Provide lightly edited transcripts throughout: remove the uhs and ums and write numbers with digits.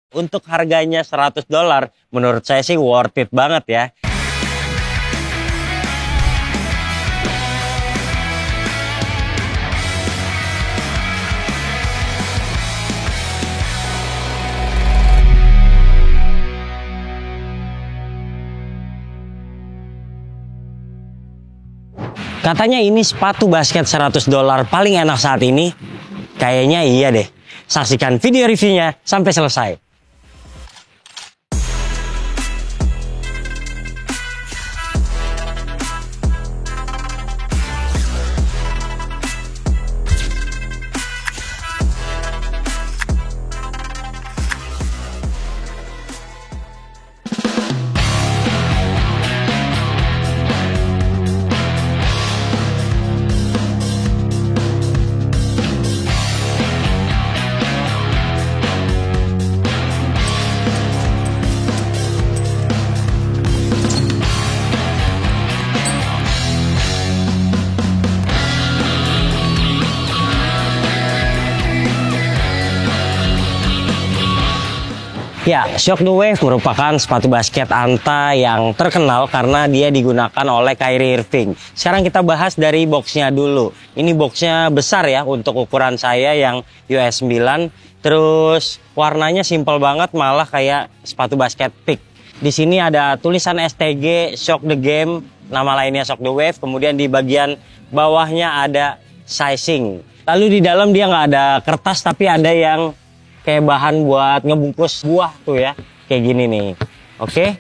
Untuk harganya $100, menurut saya sih worth it banget ya. Katanya ini sepatu basket $100 paling enak saat ini. Kayaknya iya deh. Saksikan video reviewnya sampai selesai. Ya, Shock the Wave merupakan sepatu basket Anta yang terkenal karena dia digunakan oleh Kyrie Irving. Sekarang kita bahas dari boxnya dulu. Ini boxnya besar ya untuk ukuran saya yang US 9. Terus warnanya simple banget, malah kayak sepatu basket pick. Di sini ada tulisan STG, Shock the Game, nama lainnya Shock the Wave. Kemudian di bagian bawahnya ada sizing. Lalu di dalam dia nggak ada kertas tapi ada yang kayak bahan buat ngebungkus buah tuh ya, kayak gini nih. Oke,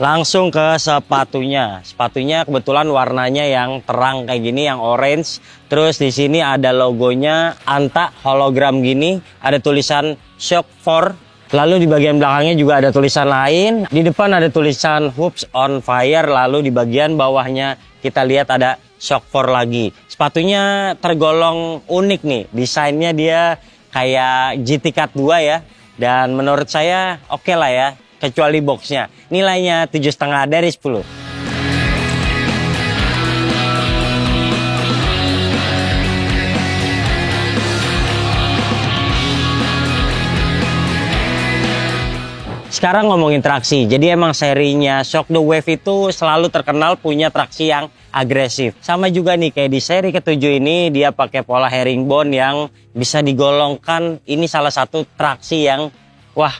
langsung ke sepatunya. Sepatunya kebetulan warnanya yang terang kayak gini, yang orange. Terus di sini ada logonya Anta hologram gini, ada tulisan Shock 4. Lalu di bagian belakangnya juga ada tulisan lain. Di depan ada tulisan Hoops on Fire. Lalu di bagian bawahnya kita lihat ada Shock 4 lagi. Sepatunya tergolong unik nih, desainnya dia kayak GT Cut 2 ya. Dan menurut saya oke lah ya, kecuali boxnya. Nilainya 7,5 dari 10. Sekarang ngomongin traksi. Jadi emang serinya Shock the Wave itu selalu terkenal punya traksi yang agresif. Sama juga nih kayak di seri ke-7 ini dia pakai pola herringbone yang bisa digolongkan. Ini salah satu traksi yang wah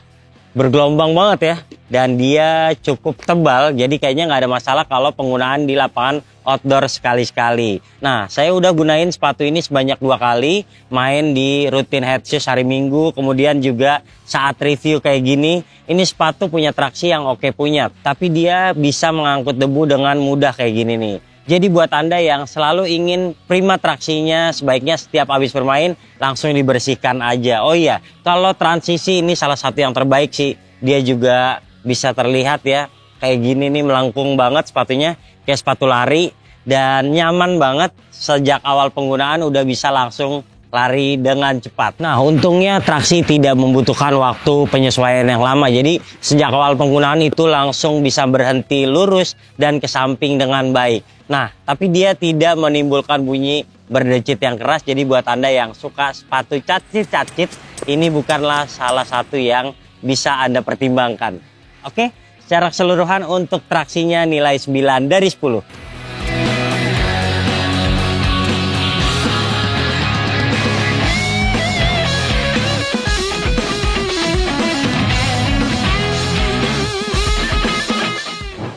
bergelombang banget ya. Dan dia cukup tebal, jadi kayaknya nggak ada masalah kalau penggunaan di lapangan outdoor sekali-sekali. Nah, saya udah gunain sepatu ini sebanyak 2 kali, main di rutin head shoes hari Minggu, kemudian juga saat review kayak gini. Ini sepatu punya traksi yang oke punya, tapi dia bisa mengangkut debu dengan mudah kayak gini nih. Jadi buat Anda yang selalu ingin prima traksinya, sebaiknya setiap habis bermain langsung dibersihkan aja. Oh iya, kalau transisi ini salah satu yang terbaik sih. Dia juga bisa terlihat ya, kayak gini nih melengkung banget sepatunya, kayak sepatu lari. Dan nyaman banget, sejak awal penggunaan udah bisa langsung lari dengan cepat. Nah, untungnya traksi tidak membutuhkan waktu penyesuaian yang lama. Jadi sejak awal penggunaan itu langsung bisa berhenti lurus dan ke samping dengan baik. Nah, tapi dia tidak menimbulkan bunyi berdecit yang keras. Jadi buat Anda yang suka sepatu cacit-cacit, ini bukanlah salah satu yang bisa Anda pertimbangkan. Oke, secara keseluruhan untuk traksinya nilai 9 dari 10.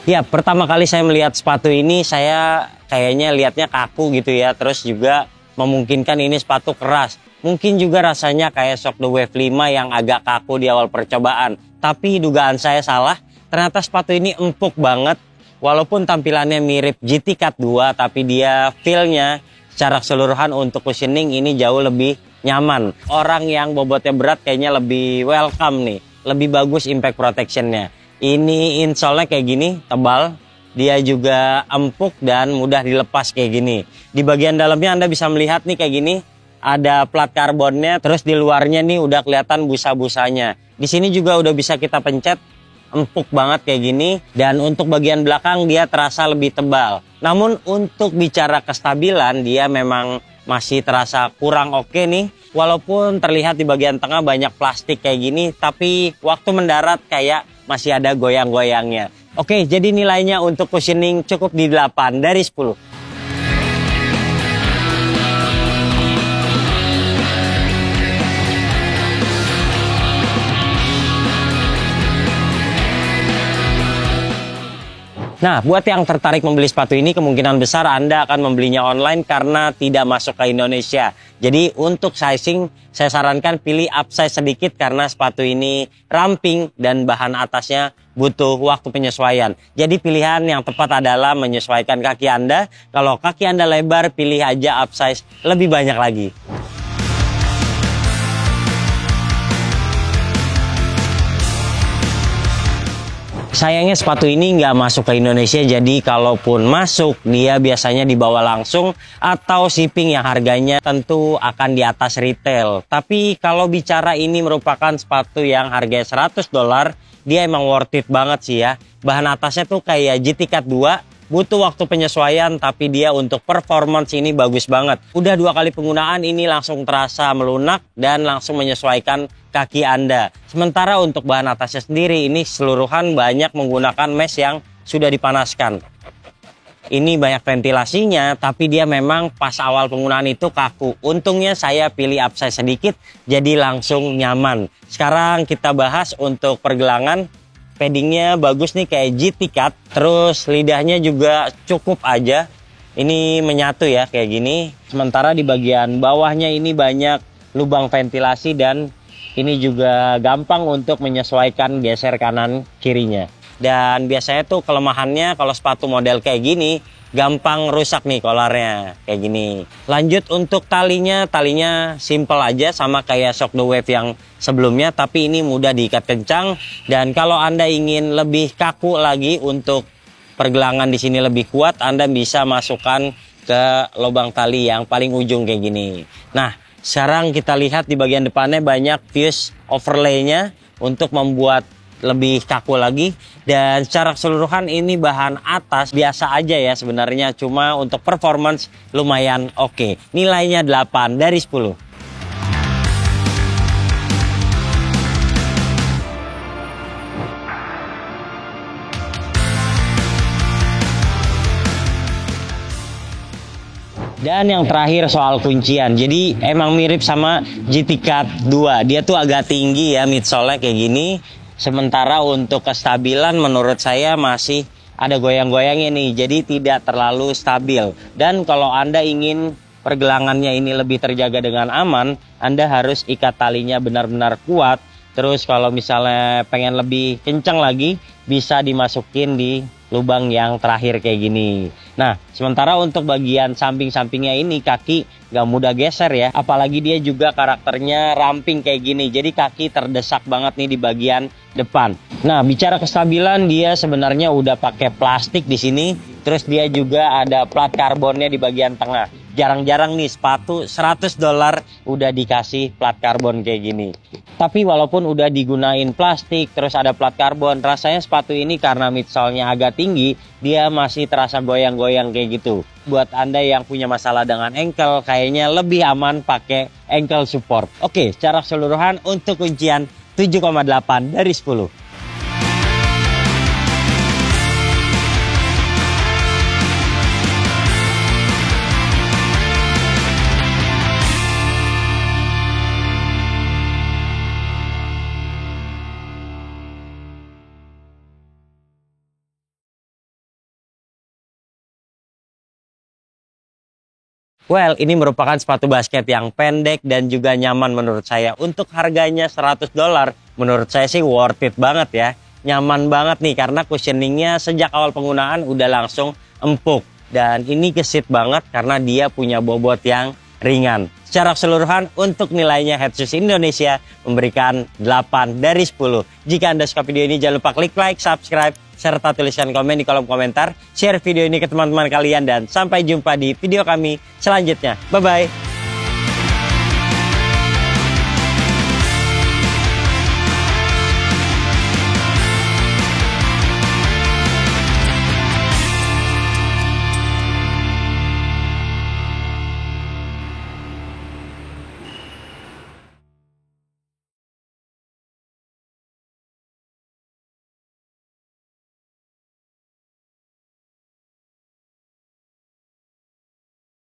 Ya, pertama kali saya melihat sepatu ini, saya kayaknya lihatnya kaku gitu ya. Terus juga memungkinkan ini sepatu keras. Mungkin juga rasanya kayak Shock the Wave 5 yang agak kaku di awal percobaan. Tapi dugaan saya salah, ternyata sepatu ini empuk banget. Walaupun tampilannya mirip GT Cut 2, tapi dia feel-nya secara keseluruhan untuk cushioning ini jauh lebih nyaman. Orang yang bobotnya berat kayaknya lebih welcome nih. Lebih bagus impact protection-nya. Ini insole-nya kayak gini, tebal. Dia juga empuk dan mudah dilepas kayak gini. Di bagian dalamnya Anda bisa melihat nih kayak gini. Ada plat karbonnya, terus di luarnya nih udah kelihatan busa-busanya. Di sini juga udah bisa kita pencet, empuk banget kayak gini. Dan untuk bagian belakang dia terasa lebih tebal. Namun untuk bicara kestabilan, dia memang masih terasa kurang oke nih. Walaupun terlihat di bagian tengah banyak plastik kayak gini, tapi waktu mendarat kayak masih ada goyang-goyangnya. Oke, jadi nilainya untuk cushioning cukup di 8 dari 10. Nah, buat yang tertarik membeli sepatu ini, kemungkinan besar Anda akan membelinya online karena tidak masuk ke Indonesia. Jadi untuk sizing, saya sarankan pilih upsize sedikit karena sepatu ini ramping dan bahan atasnya butuh waktu penyesuaian. Jadi pilihan yang tepat adalah menyesuaikan kaki Anda. Kalau kaki Anda lebar, pilih aja upsize lebih banyak lagi. Sayangnya sepatu ini nggak masuk ke Indonesia, jadi kalaupun masuk dia biasanya dibawa langsung atau shipping yang harganya tentu akan di atas retail. Tapi kalau bicara ini merupakan sepatu yang harganya $100, dia emang worth it banget sih ya. Bahan atasnya tuh kayak GT Cut 2. Butuh waktu penyesuaian, tapi dia untuk performance ini bagus banget. Udah 2 kali penggunaan ini langsung terasa melunak dan langsung menyesuaikan kaki Anda. Sementara untuk bahan atasnya sendiri ini keseluruhan banyak menggunakan mesh yang sudah dipanaskan. Ini banyak ventilasinya, tapi dia memang pas awal penggunaan itu kaku. Untungnya saya pilih upsize sedikit, jadi langsung nyaman. Sekarang kita bahas untuk pergelangan. Paddingnya bagus nih kayak GT Cut. Terus lidahnya juga cukup aja. Ini menyatu ya kayak gini. Sementara di bagian bawahnya ini banyak lubang ventilasi dan ini juga gampang untuk menyesuaikan geser kanan kirinya. Dan biasanya tuh kelemahannya kalau sepatu model kayak gini gampang rusak nih kolarnya kayak gini. Lanjut untuk talinya simple aja sama kayak Shock the Wave yang sebelumnya, tapi ini mudah diikat kencang. Dan kalau Anda ingin lebih kaku lagi untuk pergelangan di sini lebih kuat, Anda bisa masukkan ke lubang tali yang paling ujung kayak gini. Nah, sekarang kita lihat di bagian depannya banyak fuse overlay-nya untuk membuat lebih kaku lagi. Dan secara keseluruhan ini bahan atas biasa aja ya sebenarnya, cuma untuk performance lumayan oke. Nilainya 8 dari 10. Dan yang terakhir soal kuncian. Jadi emang mirip sama GT Cut 2. Dia tuh agak tinggi ya midsole kayak gini. Sementara untuk kestabilan menurut saya masih ada goyang-goyangnya nih. Jadi tidak terlalu stabil. Dan kalau Anda ingin pergelangannya ini lebih terjaga dengan aman, Anda harus ikat talinya benar-benar kuat. Terus kalau misalnya pengen lebih kencang lagi, bisa dimasukin di lubang yang terakhir kayak gini. Nah, sementara untuk bagian samping-sampingnya ini kaki gak mudah geser ya. Apalagi dia juga karakternya ramping kayak gini. Jadi kaki terdesak banget nih di bagian depan. Nah, bicara kestabilan dia sebenarnya udah pakai plastik di sini. Terus dia juga ada plat karbonnya di bagian tengah. Jarang-jarang nih sepatu $100 udah dikasih plat karbon kayak gini. Tapi walaupun udah digunain plastik terus ada plat karbon, rasanya sepatu ini karena midsole-nya agak tinggi, dia masih terasa goyang-goyang kayak gitu. Buat Anda yang punya masalah dengan ankle, kayaknya lebih aman pakai ankle support. Oke, secara keseluruhan untuk kuncian 7,8 dari 10. Well, ini merupakan sepatu basket yang pendek dan juga nyaman menurut saya. Untuk harganya $100, menurut saya sih worth it banget ya. Nyaman banget nih karena cushioningnya sejak awal penggunaan udah langsung empuk. Dan ini gesit banget karena dia punya bobot yang ringan. Secara keseluruhan untuk nilainya Head Shoes Indonesia memberikan 8 dari 10. Jika Anda suka video ini jangan lupa klik like, subscribe, serta tuliskan komen di kolom komentar. Share video ini ke teman-teman kalian dan sampai jumpa di video kami selanjutnya. Bye-bye.